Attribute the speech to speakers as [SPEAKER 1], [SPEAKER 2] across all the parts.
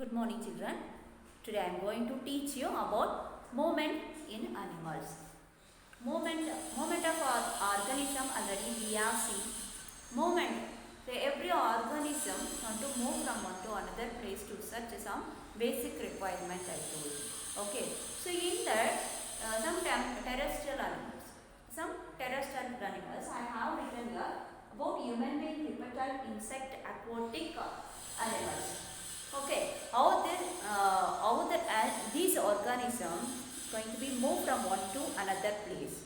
[SPEAKER 1] Good morning, children. Today I am going to teach you about movement in animals. Movement of our organism already we have seen. Movement. So every organism want to move from one to another place to such some basic requirement I told you. Okay. So in that some terrestrial animals. Some terrestrial animals I have written here about human being, reptile, insect, aquatic animals. Okay, these organisms going to be moved from one to another place.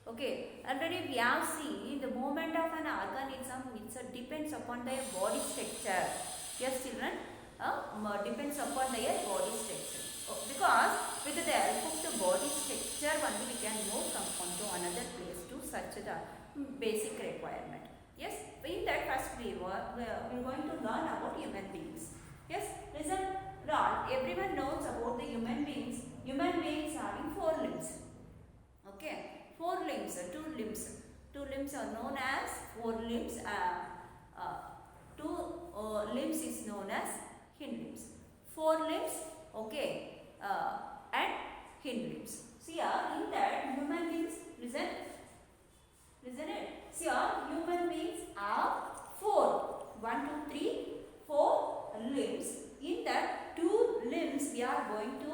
[SPEAKER 1] Okay, already we have seen the movement of an organism. It depends upon their body structure. Yes, children, depends upon their body structure. Because with the help of the body structure, only we can move from one to another place to such a basic requirement. Yes, in that first we are going to learn about human beings. Yes, listen, Lord, everyone knows about the human beings. Human beings having 4 limbs. Okay, 4 limbs, 2 limbs. 2 limbs are known as 4 limbs. 2 limbs is known as hind limbs. 4 limbs, okay, and hind limbs. See here, in that human beings, listen it. See here, human beings have 4. 1, 2, 3, 4 limbs. In that 2 limbs we are going to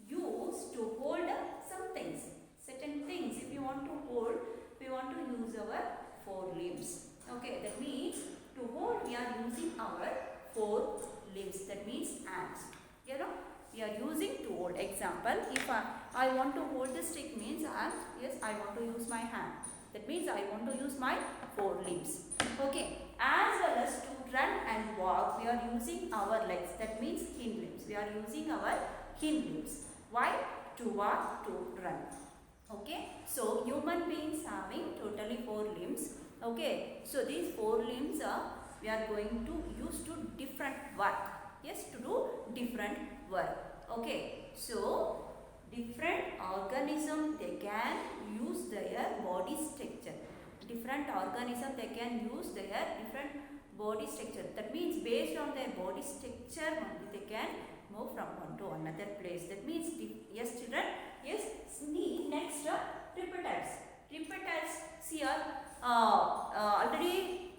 [SPEAKER 1] use to hold some things, certain things. If you want to hold, we want to use our 4 limbs. Okay, that means to hold we are using our 4 limbs. That means hands. You know, we are using to hold. Example, if I want to hold the stick means I want to use my hand. That means I want to use my 4 limbs. Okay, as well as to run and walk, we are using our legs. That means hind limbs. We are using our hind limbs. Why? To walk, to run. Okay, so human beings having totally 4 limbs. Okay, so these 4 limbs we are going to use to different work. Yes, to do different work. Okay, so different organism they can use their body structure. Different organism they can use their different body structure. That means based on their body structure only they can move from one to another place. That means, yes children, yes. Next reptiles. Reptiles, see here, already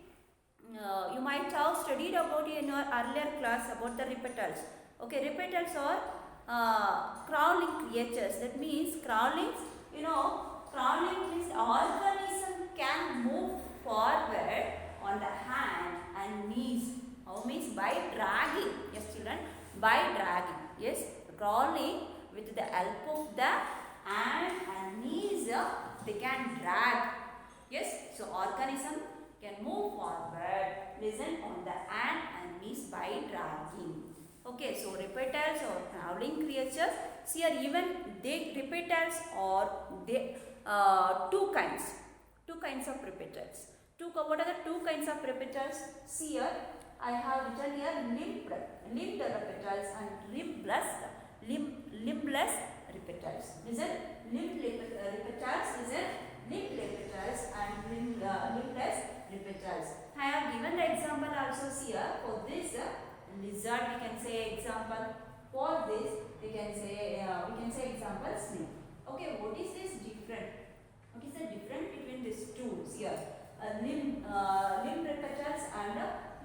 [SPEAKER 1] you might have studied about in your earlier class about the reptiles. Okay, reptiles are crawling creatures. That means crawling, crawling means organism can move forward on the hand and knees. How means by dragging. Yes children, by dragging. Yes, crawling with the help of the hand and knees they can drag. Yes, so organism can move forward, listen, on the hand and knees by dragging. Okay, so reptiles or crawling creatures. See here, even reptiles are two kinds of reptiles. What are the 2 kinds of reptiles? See here, I have written here limbed reptiles and limbless reptiles. Listen, limbed reptiles, listen, limbed reptiles and limbless reptiles. I have given the example also. See here, for this lizard we can say example. For this we can say example snake. Okay, what is this different? What is the difference between these two? Here, limb reptiles and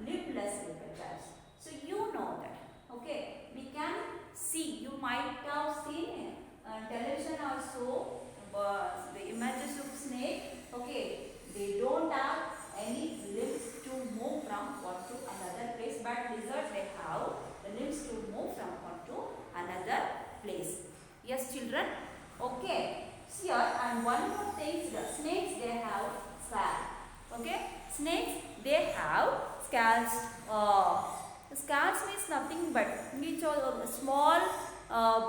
[SPEAKER 1] limbless reptiles. So you know that. Okay, we can see. You might have seen television also the images of snake. Okay, they don't have any limbs to move from one to another place, but lizards they have the limbs to move from one to another place. Yes, children. Okay. Here and one more thing, the snakes they have scales. Okay, snakes they have scales. Scales means nothing but which are small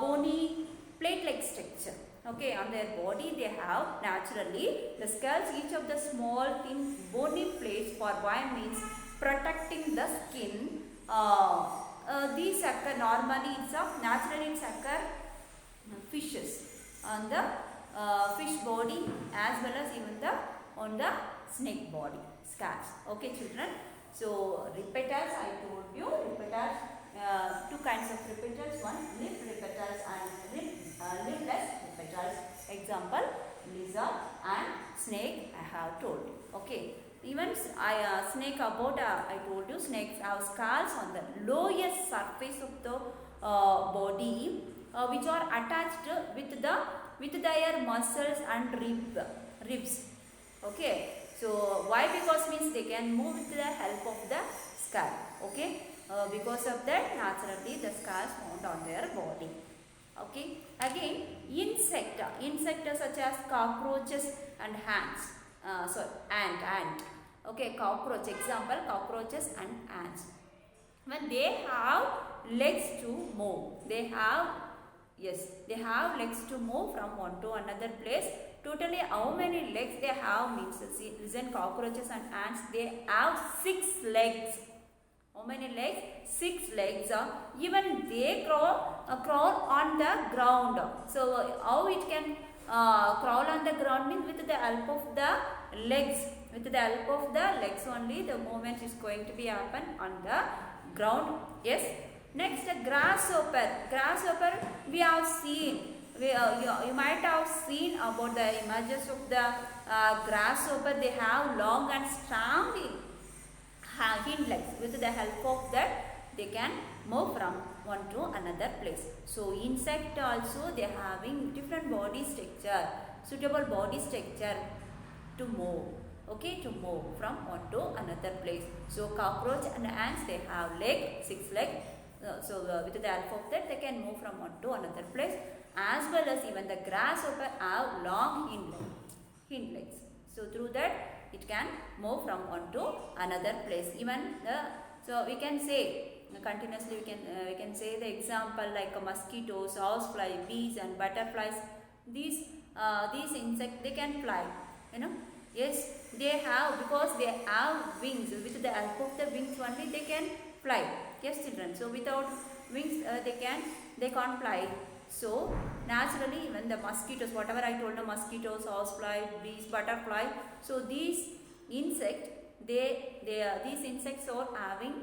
[SPEAKER 1] bony plate-like structure. Okay, on their body they have naturally the scales. Each of the small thin bony plates for why means protecting the skin. These occur normally naturally occur fishes on the fish body as well as even on the snake body scales. Okay children, so reptiles I told you, reptiles 2 kinds of reptiles. One, live reptiles and liveless reptiles. Example, lizard and snake I have told. Okay. Even snake about I told you, snakes have scales on the lowest surface of the body, which are attached with their muscles and ribs. Okay. So why? Because means they can move with the help of the skull. Okay. Because of that, naturally the scales found on their body. Okay. Again, insects such as cockroaches and ants. Ant. Okay, cockroach. Example, cockroaches and ants. When they have legs to move, they have legs to move from one to another place. Totally, how many legs they have means, see, listen, cockroaches and ants, they have 6 legs. How many legs? 6 legs. Even they crawl on the ground. So how it can crawl on the ground means with the help of the legs. With the help of the legs only, the movement is going to be happen on the ground. Yes. Next, grasshopper. Grasshopper we have seen. You might have seen about the images of the grasshopper. They have long and strong hind legs. With the help of that, they can move from one to another place. So insect also they having different body structure, suitable body structure to move. Okay, to move from one to another place. So cockroach and ants, they have 6 legs. With the help of that, they can move from one to another place. As well as even the grasshopper have long hind legs. So through that, it can move from one to another place. Even so we can say continuously, we can say the example like mosquitoes, housefly, bees and butterflies. These insects, they can fly. Yes, they have, because they have wings. With the help of the wings only, they can fly. Yes, children. So without wings, they can't fly. So naturally, even the mosquitoes, whatever I told you, mosquitoes, housefly, bees, butterfly. So these insects, these insects are having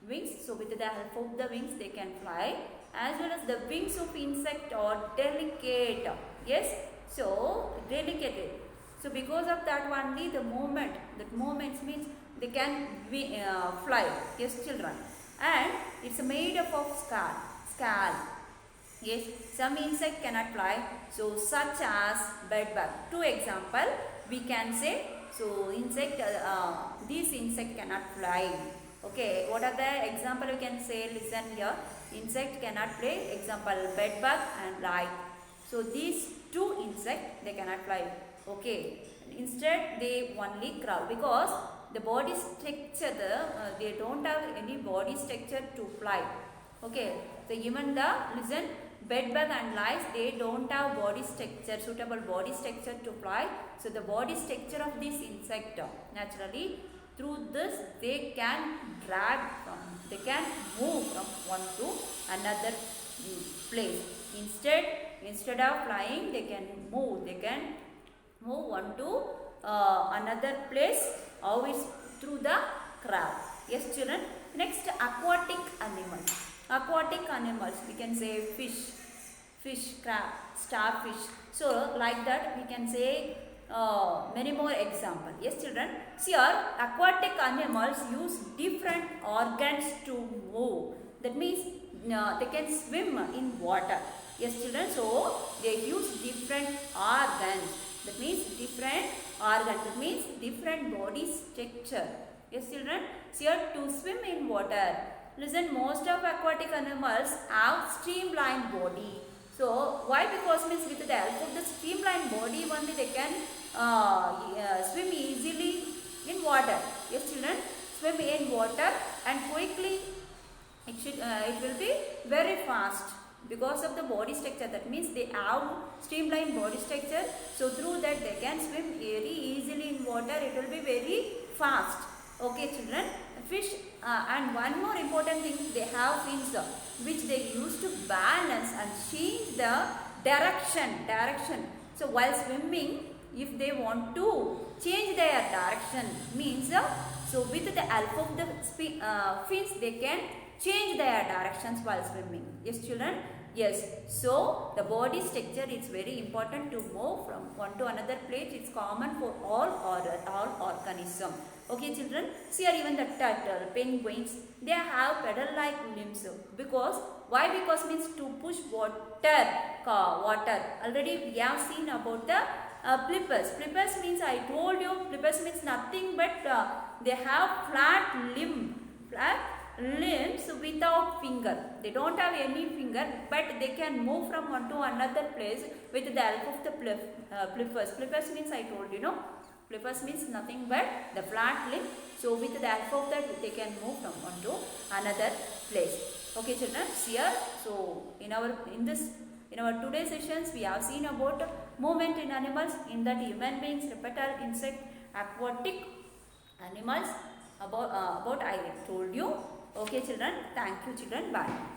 [SPEAKER 1] wings. So with the help of the wings, they can fly. As well as the wings of insect are delicate. Yes. So delicate. So because of that only, that movement means they can fly. Yes, children. And it's made up of scale. Yes, some insect cannot fly. So such as bedbug. 2 example we can say. So these insect cannot fly. Okay, what are the example we can say? Listen here. Insect cannot fly. Example, bedbug and light. So these 2 insects, they cannot fly. Okay, instead they only crawl because the body structure, they don't have any body structure to fly. Okay, so even bedbug and lice, they don't have body structure, suitable body structure to fly. So the body structure of this insect, naturally through this they can move from one to another place. Instead of flying, they can move one to another place. How is through the crab. Yes, children. Next, aquatic animals, we can say fish, crab, starfish. So like that we can say many more examples. Yes, children. Here, aquatic animals use different organs to move. That means they can swim in water. Yes, children. So they use different organs. That means different organs. That means different body structure. Yes, children. Here, to swim in water. Listen, most of aquatic animals have streamlined body. So why? Because means with the help of the streamlined body only they can swim easily in water. Yes, children, swim in water and quickly. It will be very fast because of the body structure. That means they have streamlined body structure. So through that they can swim very easily in water. It will be very fast. Okay, children. Fish and one more important thing, they have fins which they use to balance and change the direction. So while swimming, if they want to change their direction, means so with the help of the fins they can change their directions while swimming. Yes, children? Yes. So, the body structure is very important to move from one to another place. It's common for all organisms. Okay, children? See here even the turtle, penguins, they have pedal-like limbs. Because, why? Because means to push water. Already we have seen about the flippers. Flippers means, I told you, flippers means nothing but they have flat limbs without finger. They don't have any finger, but they can move from one to another place with the help of the flippers. Flippers means, I told you, flippers means nothing but the flat limb. So with the help of that, they can move from one to another place. Okay, children. Here, so in our today's sessions, we have seen about movement in animals, in that human beings, reptile, insect, aquatic animals. About I told you. Okay, children. Thank you, children. Bye.